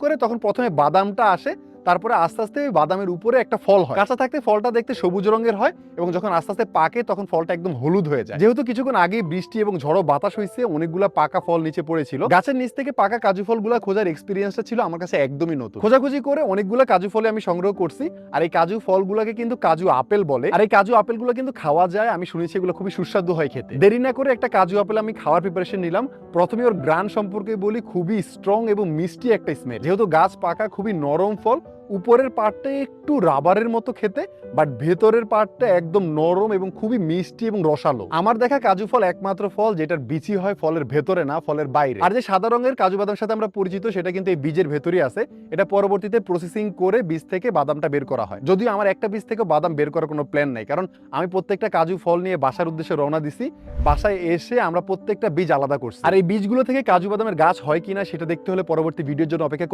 করে তখন প্রথমে বাদামটা আসে, তারপরে আস্তে আস্তে ওই বাদামের উপরে একটা ফল হয়। কাঁচা থাকতে ফলটা দেখতে সবুজ রঙের হয় এবং যখন আস্তে আস্তে পাকে তখন ফলটা একদম হলুদ হয়ে যায়। যেহেতু কিছুক্ষণ আগে বৃষ্টি এবং ঝড়ো বাতাস হয়েছে, অনেকগুলা পাকা ফল নিচে পড়েছিল। গাছের নিচ থেকে পাকা কাজু ফলগুলা খোঁজার এক্সপিরিয়েন্সটা ছিল আমার কাছে একদমই নতুন। খোঁজাখুঁজি করে অনেকগুলো কাজু ফলে আমি সংগ্রহ করছি। আর এই কাজু ফলগুলোকে কিন্তু কাজু আপেল বলে। আর এই কাজু আপেলগুলো কিন্তু খাওয়া যায়, আমি শুনেছি এগুলো খুবই সুস্বাদু হয় খেতে। দেরি না করে একটা কাজু আপেল আমি খাওয়ার প্রিপারেশন নিলাম। প্রথমে ওর গ্রান সম্পর্কে বলি, খুবই স্ট্রং এবং মিষ্টি একটা স্মেল। যেহেতু গাছ পাকা, খুবই নরম ফল, উপরের পার্টটা একটু রাবারের মতো খেতে, বাট ভেতরের পার্টটা একদম নরম এবং খুবই মিষ্টি এবং রসালো। আমার দেখা কাজু ফল একমাত্র ফল যেটার বিচি হয় ফলের ভেতরে না, ফলের বাইরে। আর যে সাদা রঙের কাজু বাদামের সাথে আমরা পরিচিত, সেটা কিন্তু এই বীজের ভেতরেই আছে। এটা পরবর্তীতে প্রসেসিং করে বীজ থেকে বাদামটা বের করা হয়। যদিও আমার একটা বীজ থেকে বাদাম বের করার কোনো প্ল্যান নাই, কারণ আমি প্রত্যেকটা কাজু ফল নিয়ে বাসার উদ্দেশ্যে রওনা দিছি। বাসায় এসে আমরা প্রত্যেকটা বীজ আলাদা করছি। আর এই বীজগুলো থেকে কাজু বাদামের গাছ হয় কিনা সেটা দেখতে হলে পরবর্তী ভিডিওর জন্য অপেক্ষা করতে